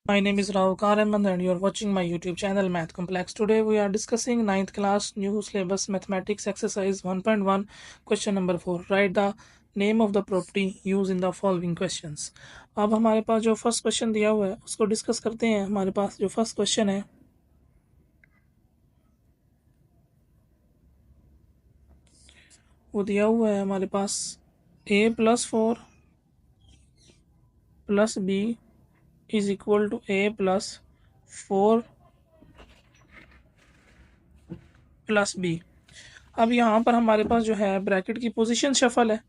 My name is Rao Karaman and you are watching my YouTube channel Math Complex. Today we are discussing 9th class new syllabus mathematics exercise 1.1 question number 4. Write the name of the property used in the following questions. अब हमारे पास जो first question दिया हुआ है उसको discuss करते हैं। हमारे पास जो फर्स्ट क्वेश्चन है वो दिया हुआ है हमारे पास a+4 + b is equal to a+4 + b। अब यहाँ पर हमारे पास जो है ब्रैकेट की पोजीशन शफल है,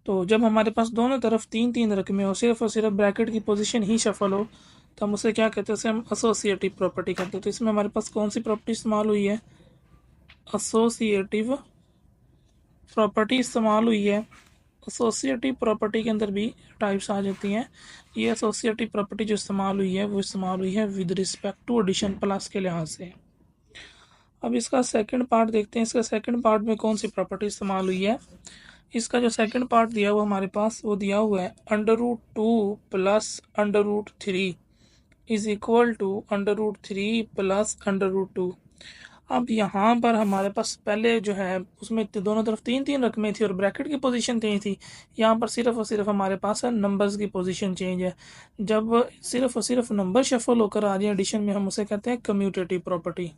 तो जब हमारे पास दोनों तरफ तीन तीन रकमें हो और सिर्फ ब्रैकेट की पोजीशन ही शफल हो तो हम उसे क्या कहते हैं, उसे हम एसोसिएटिव प्रॉपर्टी कहते हैं। तो इसमें हमारे पास कौन सी प्रॉपर्टी इस्तेमाल हुई है? एसोसिएटिव प्रॉपर्टी इस्तेमाल हुई है। एसोसिएटिव प्रॉपर्टी के अंदर भी टाइप्स आ जाती हैं। ये एसोसिएटिव प्रॉपर्टी जो इस्तेमाल हुई है वो इस्तेमाल हुई है with respect to addition plus के लिहाज से। अब इसका सेकंड पार्ट देखते हैं। इसका सेकंड पार्ट में कौन सी प्रॉपर्टी इस्तेमाल हुई है? इसका जो सेकंड पार्ट दिया हुआ हमारे पास वो दिया हुआ है √2 + √3 इज इक्वल टू √3 + √2। अब यहाँ पर हमारे पास पहले जो है उसमें दोनों तरफ तीन तीन रकमें थी और ब्रैकेट की पोजीशन तीन थी। यहाँ पर सिर्फ और सिर्फ हमारे पास है नंबर्स की पोजीशन चेंज है। जब सिर्फ और सिर्फ नंबर शफल होकर आ जाए एडिशन में, हम उसे कहते हैं कम्यूटेटिव प्रॉपर्टी।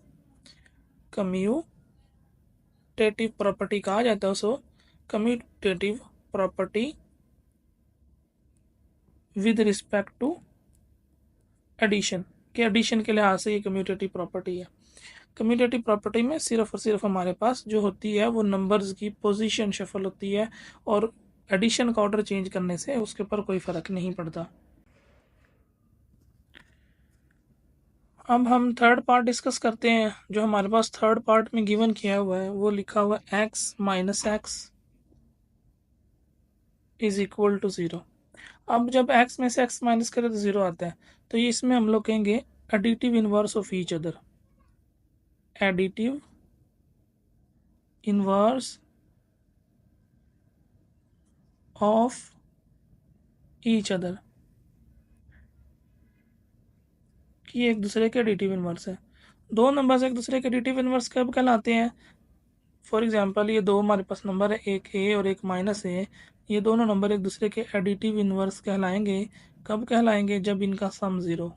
कम्यूटेटिव प्रॉपर्टी कहा जाता है उसको, commutative property with respect to addition के लिहाज से ये कम्यूटेटिव प्रॉपर्टी है। कम्यूटेटिव प्रॉपर्टी में सिर्फ और सिर्फ हमारे पास जो होती है वो नंबर्स की पोजीशन शफल होती है और एडिशन का ऑर्डर चेंज करने से उसके ऊपर कोई फ़र्क नहीं पड़ता। अब हम थर्ड पार्ट डिस्कस करते हैं। जो हमारे पास थर्ड पार्ट में गिवन किया हुआ है वो लिखा हुआ है x - x is equal to 0। अब जब x में से x माइनस करें तो 0 आता है, तो ये इसमें हम लोग कहेंगे additive inverse of each other. Additive inverse of each other कि एक दूसरे के एडिटिव इनवर्स है। दो नंबर्स एक दूसरे के एडिटिव इनवर्स कब कहलाते हैं? फॉर एग्जांपल ये दो हमारे पास नंबर है, एक a और एक -a। ये दोनों नंबर एक दूसरे के एडिटिव इनवर्स कहलाएंगे। कब कहलाएंगे? जब इनका सम 0।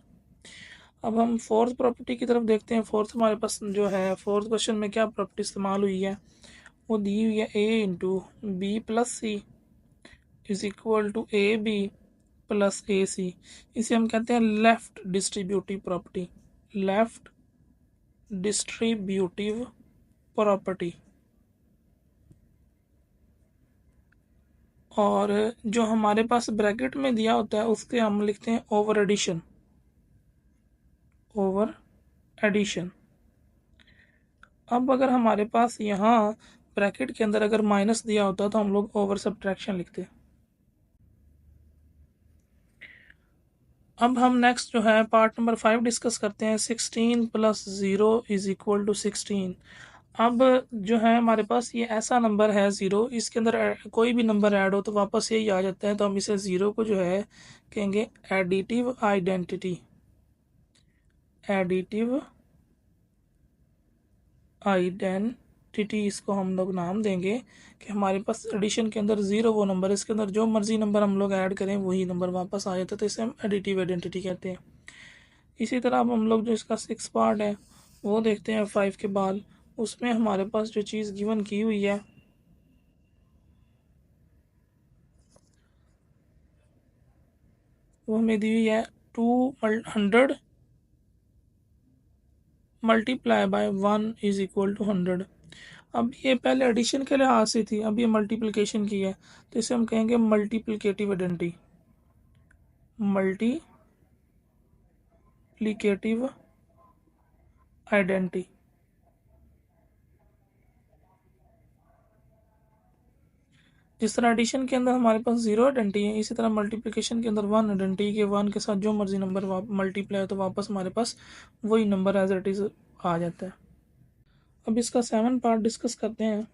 अब हम फोर्थ प्रॉपर्टी की तरफ देखते हैं। फोर्थ हमारे पास जो है फोर्थ क्वेश्चन में क्या प्रॉपर्टी इस्तेमाल हुई है वो दी हुई है a × b + c is equal to ab + ac। इसे हम कहते हैं left distributive property. Left distributive property. और जो हमारे पास ब्रैकेट में दिया होता है उसके हम लिखते हैं ओवर एडिशन। Over addition. अब अगर हमारे पास यहाँ ब्रैकेट के अंदर अगर माइनस दिया होता तो हम लोग ओवर सब्ट्रैक्शन लिखते। अब हम नेक्स्ट जो है पार्ट नंबर 5 डिस्कस करते हैं। 16 + 0 इज इक्वल टू 16। अब जो है हमारे पास ये ऐसा नंबर है 0, इसके अंदर कोई भी नंबर ऐड हो तो वापस यही आ जाता है, तो हम इसे 0 को जो है कहेंगे एडिटिव आइडेंटिटी। एडिटिव आइडेंटिटी इसको हम लोग नाम देंगे कि हमारे पास एडिशन के अंदर 0 वो नंबर, इसके अंदर जो मर्जी नंबर हम लोग ऐड करें वही नंबर वापस आ जाता है, तो इसे हम एडिटिव आइडेंटिटी कहते हैं। इसी तरह अब हम लोग जो इसका 6 पार्ट है वो देखते हैं 5 के बाद। उसमें हमारे पास जो चीज़ गिवन की हुई है वो हमें दी हुई है 200 multiply by 1 is equal to 100। अब ये पहले एडिशन के लिहाज से थी, अब ये मल्टीप्लिकेशन की है, तो इसे हम कहेंगे मल्टीप्लिकेटिव आइडेंटिटी। Multiplicative identity. जिस तरह एडिशन के अंदर हमारे पास 0 आइडेंटिटी है, इसी तरह मल्टीप्लिकेशन के अंदर 1 आइडेंटिटी के 1 के साथ जो मर्जी नंबर मल्टीप्लाई हो तो वापस हमारे पास वही नंबर एज इट इज़ आ जाता है। अब इसका 7 पार्ट डिस्कस करते हैं।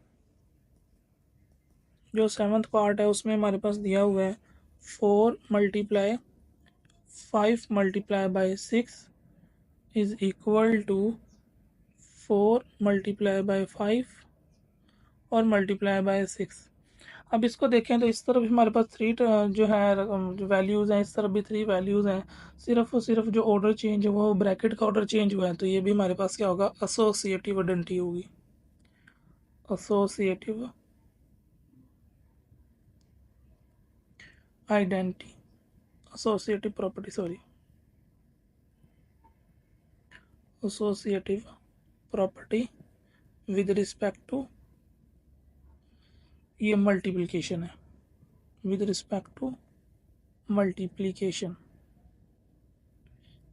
जो 7th पार्ट है उसमें हमारे पास दिया हुआ है 4 × 5 multiply by 6 is equal to 4 multiply by 5 और मल्टीप्लाई बाई 6। अब इसको देखें तो इस तरफ भी हमारे पास थ्री जो है जो वैल्यूज़ हैं, इस तरफ भी थ्री वैल्यूज़ हैं। सिर्फ और सिर्फ जो ऑर्डर चेंज है वो ब्रैकेट का ऑर्डर चेंज हुआ है, तो ये भी हमारे पास क्या होगा, एसोसिएटिव आइडेंटिटी होगी। Associative identity, associative property, sorry, associative property with respect to, ये मल्टीप्लिकेशन है, विद रिस्पेक्ट टू मल्टीप्लिकेशन,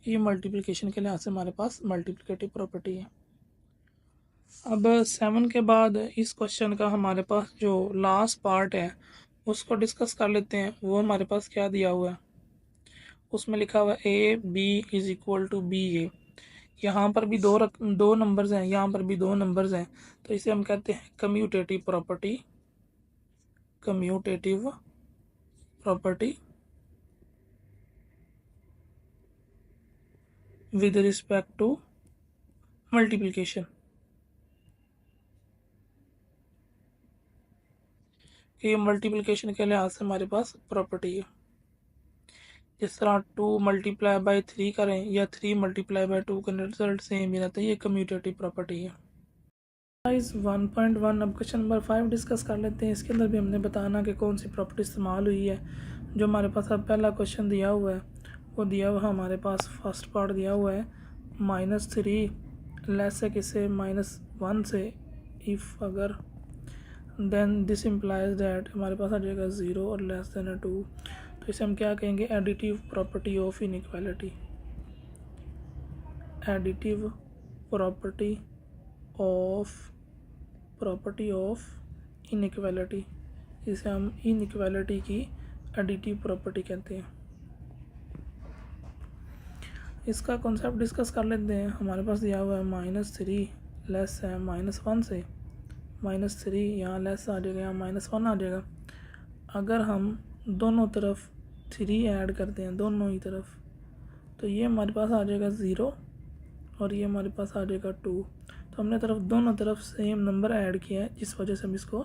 ये मल्टीप्लिकेशन के लिहाज से हमारे पास मल्टीप्लिकेटिव प्रॉपर्टी है। अब 7 के बाद इस क्वेश्चन का हमारे पास जो लास्ट पार्ट है उसको डिस्कस कर लेते हैं। वो हमारे पास क्या दिया हुआ है, उसमें लिखा हुआ है A B is equal to B A. यहाँ पर भी दो नंबर्स हैं, यहाँ पर भी दो नंबर्स हैं, तो इसे हम कहते हैं commutative property, commutative property with respect to multiplication. ये मल्टीप्लिकेशन के लिहाज से हमारे पास प्रॉपर्टी है। जिस तरह 2 मल्टीप्लाई बाई 3 करें या 3 मल्टीप्लाई बाई 2 का रिजल्ट सेम ही रहता है, ये कम्यूटेटिव प्रॉपर्टी है। 1.1 अब क्वेश्चन नंबर 5 डिस्कस कर लेते हैं। इसके अंदर भी हमने बताना कि कौन सी प्रॉपर्टी इस्तेमाल हुई है। जो हमारे पास अब पहला क्वेश्चन दिया हुआ है वो दिया हुआ हमारे पास फर्स्ट पार्ट दिया हुआ है -3 लेस है किससे, -1 से, इफ़ अगर, देन दिस इम्प्लाइज दैट हमारे पास आ जाएगा 0 और लेस देन 2। तो इसे हम क्या कहेंगे, additive property of inequality, additive property of inequality. इसे हम इनइक्वालिटी की एडिटिव प्रॉपर्टी कहते हैं। इसका कॉन्सेप्ट डिस्कस कर लेते हैं। हमारे पास दिया हुआ है -3 लेस है -1 से, -3 यहाँ लेस आ जाएगा, यहाँ -1 आ जाएगा। अगर हम दोनों तरफ 3 ऐड करते हैं, दोनों ही तरफ, तो ये हमारे पास आ जाएगा 0 और ये हमारे पास आ जाएगा 2। तो हमने दोनों तरफ सेम नंबर ऐड किया है, जिस वजह से हम इसको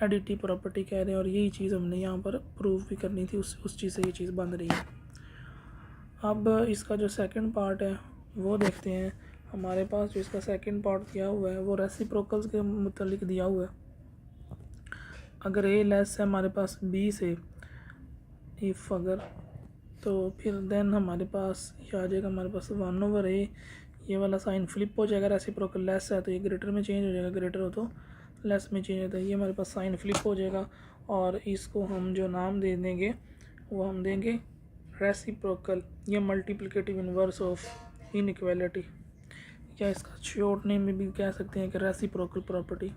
एडिटिव प्रॉपर्टी कह रहे हैं। और यही चीज़ हमने यहाँ पर प्रूव भी करनी थी, उस चीज़ से ये चीज़ बन रही है। अब इसका जो सेकंड पार्ट है वो देखते हैं। हमारे पास जो इसका सेकंड पार्ट दिया हुआ है वो रेसिप्रोकल्स के मुतालिक दिया हुआ है। अगर ए लेस है हमारे पास बी से, इफ़ अगर, तो फिर देन हमारे पास ये आ जाएगा हमारे पास 1/a। ये वाला साइन फ्लिप हो जाएगा, रेसिप्रोकल लेस है तो ये ग्रेटर में चेंज हो जाएगा, ग्रेटर हो तो लेस में चेंज होता है। ये हमारे पास साइन फ्लिप हो जाएगा और इसको हम जो नाम दे देंगे वो हम देंगे रेसिप्रोकल, ये मल्टीप्लिकेटिव इन्वर्स ऑफ इनइक्वालिटी, या इसका शॉर्ट नेम में भी कह सकते हैं कि reciprocal property,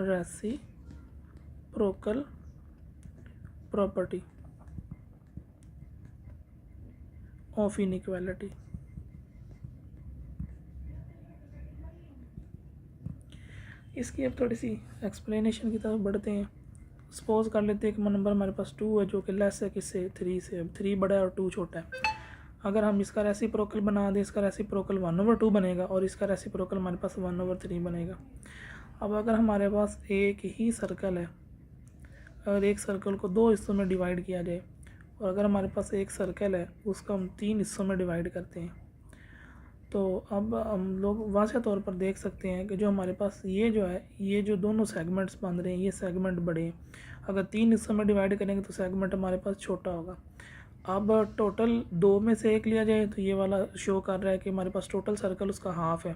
reciprocal property of inequality. इसकी अब थोड़ी सी एक्सप्लेनेशन की तरफ बढ़ते हैं। सपोज कर लेते हैं कि नंबर हमारे पास 2 है जो कि लेस है किससे, 3 से। अब 3 बड़ा है और 2 छोटा है। अगर हम इसका रेसिप्रोकल बना दें, इसका रेसिप्रोकल 1/2 बनेगा और इसका रेसिप्रोकल हमारे पास 1/3 बनेगा। अब अगर हमारे पास एक ही सर्कल है, अगर एक सर्कल को 2 हिस्सों में डिवाइड किया जाए और अगर हमारे पास एक सर्कल है उसको हम 3 हिस्सों में डिवाइड करते हैं, तो अब हम लोग वाज़ह तौर पर देख सकते हैं कि जो हमारे पास ये जो है, ये जो दोनों सेगमेंट्स बन रहे हैं, ये सेगमेंट बड़े हैं। अगर 3 हिस्सों में डिवाइड करेंगे तो सेगमेंट हमारे पास छोटा होगा। अब टोटल 2 में से 1 लिया जाए तो ये वाला शो कर रहा है कि हमारे पास टोटल सर्कल उसका हाफ है।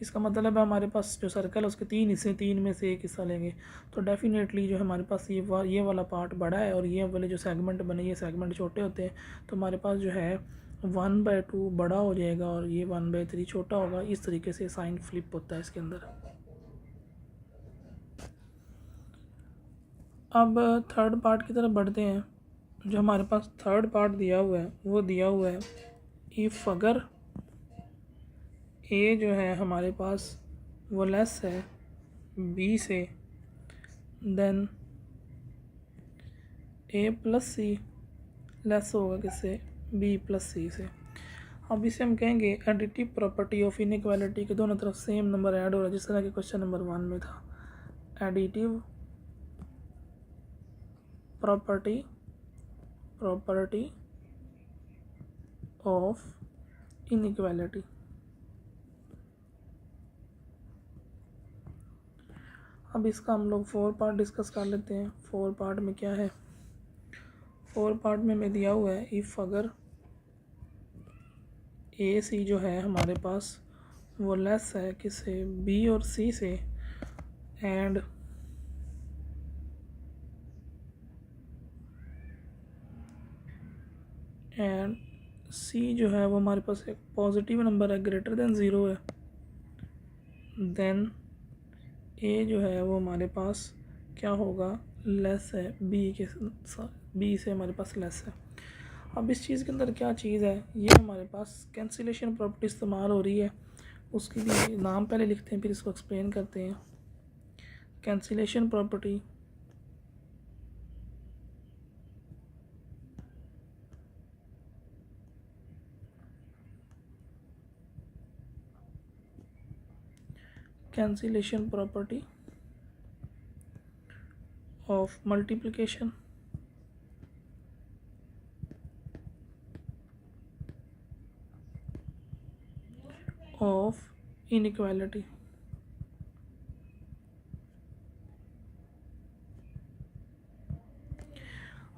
इसका मतलब है हमारे पास जो सर्कल है उसके 3 हिस्से, 3 में से 1 हिस्सा लेंगे तो डेफिनेटली जो हमारे पास ये वाला पार्ट बड़ा है और ये वाले जो सेगमेंट बने, ये सेगमेंट छोटे होते हैं। तो हमारे पास जो है 1/2 बड़ा हो जाएगा और ये 1/3 छोटा होगा। इस तरीके से साइन फ्लिप होता है इसके अंदर। अब थर्ड पार्ट की तरफ बढ़ते हैं। जो हमारे पास थर्ड पार्ट दिया हुआ है वो दिया हुआ है इफ़ अगर ए जो है हमारे पास वो लेस है बी से, देन a + c लेस होगा किससे, बी प्लस सी से। अब इसे हम कहेंगे एडिटिव प्रॉपर्टी ऑफ इनइक्वालिटी के दोनों तरफ सेम नंबर ऐड हो रहा है, जिस तरह के क्वेश्चन नंबर 1 में था। Additive property of inequality. अब इसका हम लोग 4 पार्ट डिस्कस कर लेते हैं। 4 पार्ट में क्या है, 4 पार्ट में हमें दिया हुआ है इफ़ अगर ए सी जो है हमारे पास वो लेस है किससे, बी और सी से, एंड सी जो है वो हमारे पास एक पॉजिटिव नंबर है, ग्रेटर देन 0 है, देन ए जो है वो हमारे पास क्या होगा, लेस है बी से हमारे पास लेस है। अब इस चीज़ के अंदर क्या चीज़ है, ये हमारे पास कैंसिलेशन प्रॉपर्टी इस्तेमाल हो रही है। उसकी भी नाम पहले लिखते हैं फिर इसको एक्सप्लेन करते हैं। Cancellation property cancellation property of multiplication of inequality.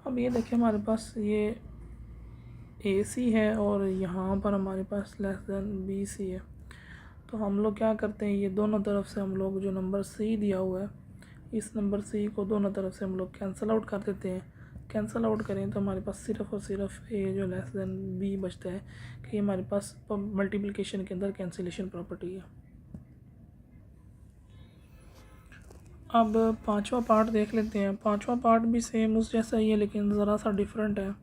अब ये देखिए हमारे पास ये ए सी है और यहाँ पर हमारे पास लेस देन बी सी है। तो हम लोग क्या करते हैं, ये दोनों तरफ से हम लोग जो नंबर सी दिया हुआ है इस नंबर सी को दोनों तरफ से हम लोग कैंसिल आउट कर देते हैं। कैंसिल आउट करें तो हमारे पास सिर्फ और सिर्फ ए जो लेस देन बी बचता है, कि हमारे पास मल्टीप्लिकेशन के अंदर कैंसिलेशन प्रॉपर्टी है। अब पांचवा पार्ट देख लेते हैं। पांचवा पार्ट भी सेम उस जैसा ही है लेकिन ज़रा सा डिफरेंट है।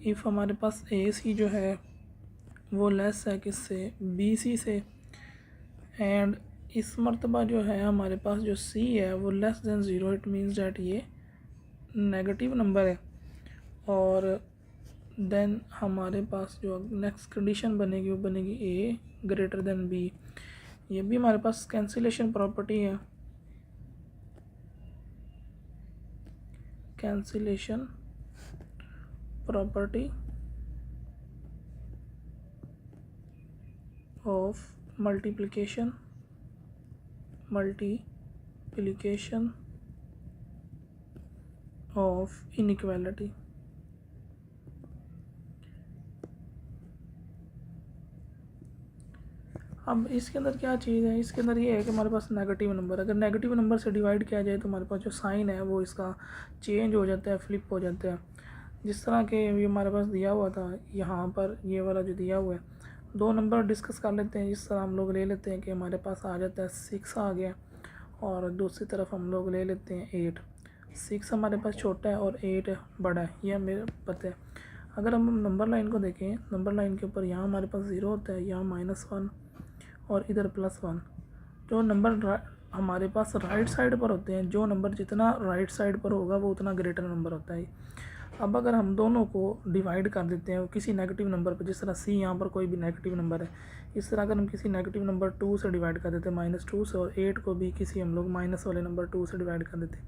इफ़ हमारे पास ए सी जो है वो लेस है किससे, बी सी से, एंड इस मर्तबा जो है हमारे पास जो सी है वो less than 0, it means that ये नेगेटिव नंबर है। और देन हमारे पास जो नेक्स्ट कंडीशन बनेगी वो बनेगी ए ग्रेटर देन बी। ये भी हमारे पास कैंसिलेशन प्रॉपर्टी है। Cancellation property of multiplication of inequality. अब इसके अंदर क्या चीज़ है, इसके अंदर ये है कि हमारे पास नेगेटिव नंबर, अगर नेगेटिव नंबर से डिवाइड किया जाए तो हमारे पास जो साइन है वो इसका चेंज हो जाता है, फ्लिप हो जाता है। जिस तरह के ये हमारे पास दिया हुआ था, यहाँ पर ये वाला जो दिया हुआ है, दो नंबर डिस्कस कर लेते हैं। इस तरह हम लोग ले लेते हैं कि हमारे पास आ जाता है 6 आ गया, और दूसरी तरफ हम लोग ले लेते हैं 8। 6 हमारे पास छोटा है और 8 बड़ा है, ये हमें पता है। अगर हम नंबर लाइन को देखें, नंबर लाइन के ऊपर यहाँ हमारे पास 0 होता है, यहाँ -1 और इधर +1। जो नंबर हमारे पास राइट साइड पर होते हैं, जो नंबर जितना राइट साइड पर होगा वो उतना ग्रेटर नंबर होता है। अब अगर हम दोनों को डिवाइड कर देते हैं किसी नेगेटिव नंबर पर, जिस तरह सी यहाँ पर कोई भी नेगेटिव नंबर है, इस तरह अगर हम किसी नेगेटिव नंबर 2 से डिवाइड कर देते हैं, -2 से, और 8 को भी किसी हम लोग माइनस वाले नंबर 2 से डिवाइड कर देते हैं।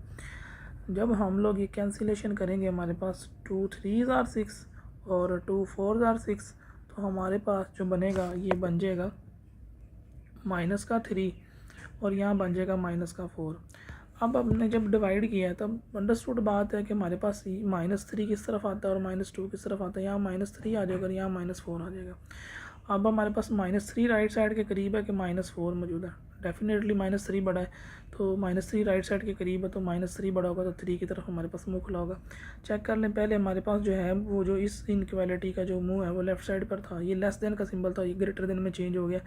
जब हम लोग ये कैंसिलेशन करेंगे, हमारे पास 2 3s are 6 और 2 4s are 6, तो हमारे पास जो बनेगा ये बन जाएगा -3 और यहाँ बन जाएगा -4। अब हमने जब डिवाइड किया है तब अंडरस्टूड बात है कि हमारे पास -3 किस तरफ आता है और -2 किस तरफ आता है। यहाँ -3 आ जाएगा और यहाँ -4 आ जाएगा। अब हमारे पास -3 राइट साइड के करीब है कि -4 मौजूद है। डेफिनेटली -3 बड़ा है, तो -3 राइट साइड के करीब है, तो -3 बड़ा होगा तो 3 की तरफ हमारे पास मुँह खुला होगा। चेक कर लें पहले, हमारे पास जो है वो जो इस इनइक्वालिटी का जो मुँह है वो लेफ़्ट साइड पर था, ये लेस देन का सिंबल था, ये ग्रेटर देन में चेंज हो गया।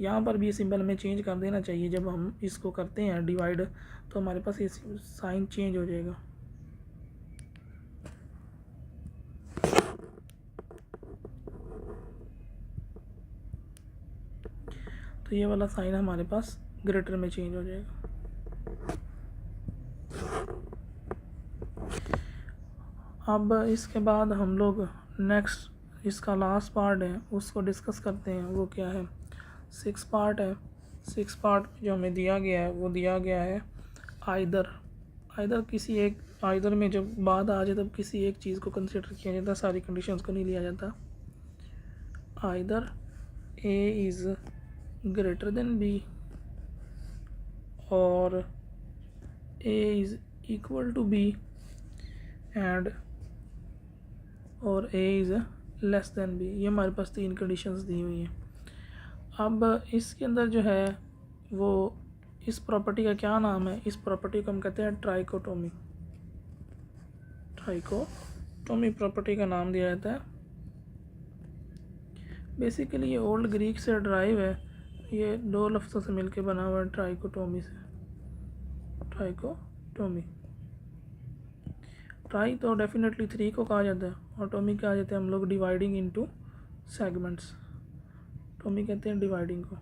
यहाँ पर भी ये सिंबल हमें चेंज कर देना चाहिए। जब हम इसको करते हैं डिवाइड तो हमारे पास ये साइन चेंज हो जाएगा। तो ये वाला साइन हमारे पास ग्रेटर में चेंज हो जाएगा। अब इसके बाद हम लोग नेक्स्ट इसका लास्ट पार्ट है उसको डिस्कस करते हैं। वो क्या है? 6 पार्ट है। 6 पार्ट जो हमें दिया गया है वो दिया गया है आइदर किसी एक आइदर में जब बात आ जाए तब किसी एक चीज़ को कंसिडर किया जाता है, सारी कंडीशंस को नहीं लिया जाता। Either A is greater than B और A is equal to B and और A is less than B। ये हमारे पास 3 कंडीशंस दी हुई हैं। अब इसके अंदर जो है वो इस प्रॉपर्टी का क्या नाम है? इस प्रॉपर्टी को हम कहते हैं ट्राइकोटोमी। ट्राइकोटोमी प्रॉपर्टी का नाम दिया जाता है। बेसिकली ये ओल्ड ग्रीक से ड्राइव है, ये 2 लफ्ज़ों से मिलके बना हुआ है ट्राइकोटोमी से। ट्राइकोटोमी, ट्राई तो डेफिनेटली 3 को कहा जाता है और टोमी कहा जाता है हम लोग डिवाइडिंग इनटू सेगमेंट्स। टोमी कहते हैं डिवाइडिंग को।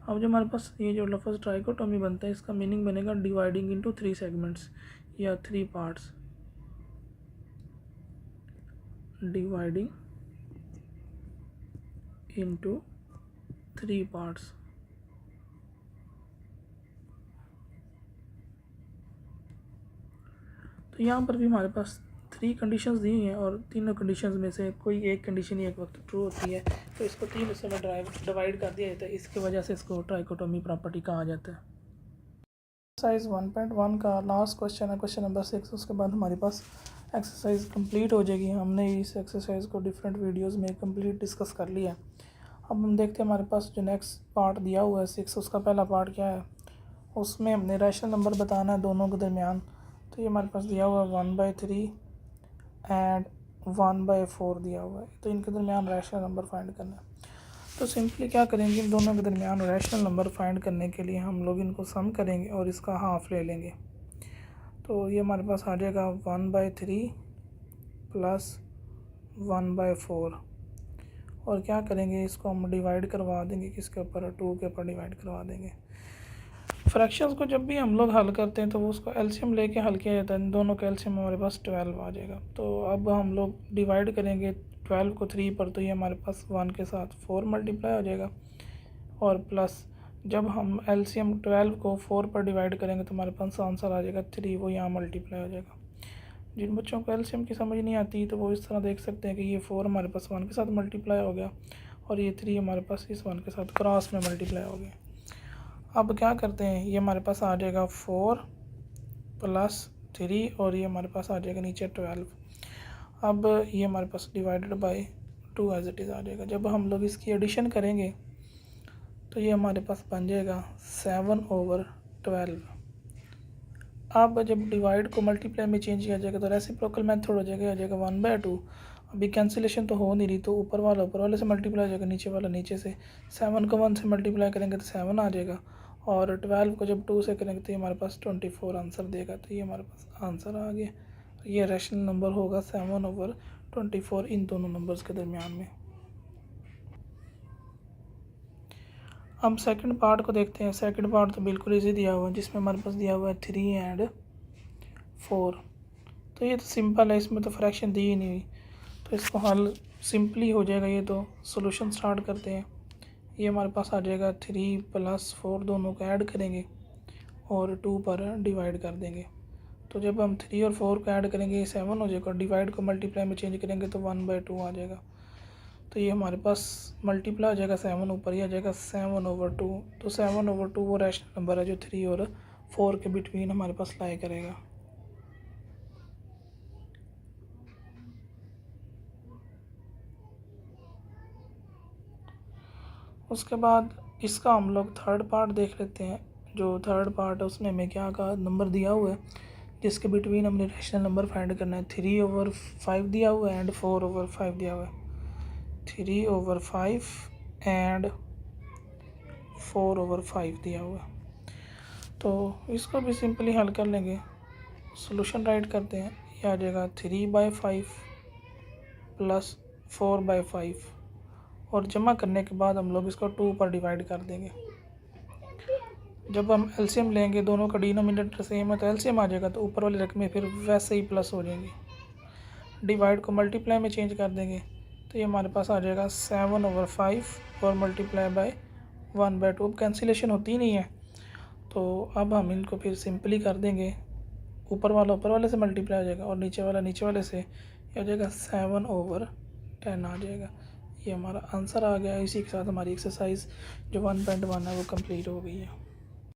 अब जो हमारे पास ये जो लफ्ज़ ट्राइकोटोमी बनता है इसका मीनिंग बनेगा डिवाइडिंग इनटू 3 सेगमेंट्स या 3 पार्ट्स। Dividing into 3 parts. तो यहाँ पर भी हमारे पास 3 कंडीशंस दी हुई हैं और तीनों कंडीशंस में से कोई एक कंडीशन ही एक वक्त ट्रू होती है, तो इसको 3 हिस्सों में डिवाइड कर दिया जाता है। इसकी वजह से इसको ट्राइकोटोमी प्रॉपर्टी कहा जाता है। एक्सरसाइज 1.1 का लास्ट क्वेश्चन है, क्वेश्चन नंबर 6। उसके बाद हमारे पास एक्सरसाइज कंप्लीट हो जाएगी। हमने इस एक्सरसाइज को डिफरेंट वीडियोस में कंप्लीट डिस्कस कर लिया है। अब हम देखते हैं हमारे पास जो नेक्स्ट पार्ट दिया हुआ है 6, उसका पहला पार्ट क्या है? उसमें हमने रैशनल नंबर बताना है दोनों के दरमियान। तो ये हमारे पास दिया हुआ है 1/3 एंड 1/4 दिया हुआ है, तो इनके दरमियान रैशनल नंबर फाइंड करना है। तो सिंपली क्या करेंगे, इन दोनों के दरमियान रैशनल नंबर फाइंड करने के लिए हम लोग इनको सम करेंगे और इसका हाफ ले लेंगे। तो ये हमारे पास आ जाएगा 1/3 प्लस 1/4 और क्या करेंगे, इसको हम डिवाइड करवा देंगे किसके ऊपर? 2 के ऊपर डिवाइड करवा देंगे। फ्रैक्शंस को जब भी हम लोग हल करते हैं तो वो उसको एलसीएम लेके हल किया जाता है। इन दोनों का एलसीएम हमारे पास 12 आ जाएगा। तो अब हम लोग डिवाइड करेंगे 12 को 3 पर, तो ये हमारे पास 1 के साथ 4 मल्टीप्लाई हो जाएगा और प्लस जब हम एलसीएम 12 को 4 पर डिवाइड करेंगे तो हमारे पास आंसर आ जाएगा 3, वो यहाँ मल्टीप्लाई हो जाएगा। जिन बच्चों को एलसीएम की समझ नहीं आती तो वो इस तरह देख सकते हैं कि ये 4 हमारे पास 1 के साथ मल्टीप्लाई हो गया और ये 3 हमारे पास इस 1 के साथ क्रॉस में मल्टीप्लाई हो गया। अब क्या करते हैं, ये हमारे पास आ जाएगा 4 प्लस 3 और ये हमारे पास आ जाएगा नीचे 12। अब ये हमारे पास divided by 2 as it is आ जाएगा। जब हम लोग इसकी एडिशन करेंगे तो ये हमारे पास बन जाएगा 7/12। अब जब डिवाइड को मल्टीप्लाई में चेंज किया जाएगा तो रेसिप्रोकल मेथड हो जाएगा 1/2। अभी कैंसिलेशन तो हो नहीं रही, तो ऊपर वाले से मल्टीप्लाई हो जाएगा, नीचे वाला नीचे से। 7 को 1 से मल्टीप्लाई करेंगे तो 7 आ जाएगा और 12 को जब 2 से करेंगे तो ये हमारे पास 24 आंसर देगा। तो ये हमारे पास आंसर आ गया। ये रैशनल नंबर होगा 7/24 इन दोनों नंबर्स के दरमियान में। अब सेकंड पार्ट को देखते हैं। सेकंड पार्ट तो बिल्कुल इजी दिया हुआ है, जिसमें हमारे पास दिया हुआ है 3 एंड 4। तो ये तो सिंपल है, इसमें तो फ्रैक्शन दी ही नहीं हुई, तो इसको हल सिंपली हो जाएगा। ये तो सॉल्यूशन स्टार्ट करते हैं। ये हमारे पास आ जाएगा 3 प्लस 4, दोनों को ऐड करेंगे और 2 पर डिवाइड कर देंगे। तो जब हम 3 और 4 को ऐड करेंगे 7 हो जाएगा, डिवाइड को मल्टीप्लाई में चेंज करेंगे तो 1/2 आ जाएगा। तो ये हमारे पास मल्टीप्लाई हो जाएगा 7, ऊपर ही आ जाएगा 7/2। तो 7/2 वो रैशनल नंबर है जो 3 और 4 के बिटवीन हमारे पास लाई करेगा। उसके बाद इसका हम लोग थर्ड पार्ट देख लेते हैं। जो थर्ड पार्ट है उसमें हमें क्या का नंबर दिया हुआ है जिसके बिटवीन हमने रैशनल नंबर फाइंड करना है। 3/5 दिया हुआ है एंड 4/5 दिया हुआ है। 3/5 एंड 4/5 दिया हुआ है। तो इसको भी सिंपली हल कर लेंगे। सॉल्यूशन राइट करते हैं। ये आ जाएगा 3/5 प्लस 4/5 और जमा करने के बाद हम लोग इसको 2 पर डिवाइड कर देंगे। जब हम एलसीएम लेंगे, दोनों का डिनोमिनेटर सेम है तो एलसीएम आ जाएगा, तो ऊपर वाली रकमें फिर वैसे ही प्लस हो जाएंगी। डिवाइड को मल्टीप्लाई में चेंज कर देंगे तो ये हमारे पास आ जाएगा 7/5 और मल्टीप्लाई बाय 1/2। अब कैंसिलेशन होती नहीं है, तो अब हम इनको फिर सिंपली कर देंगे। ऊपर वाला ऊपर वाले से मल्टीप्लाई हो जाएगा और नीचे वाला नीचे वाले से, ये हो जाएगा 7/10 आ जाएगा। ये हमारा आंसर आ गया। इसी के साथ हमारी एक्सरसाइज जो 1.1 है वो कंप्लीट हो गई है।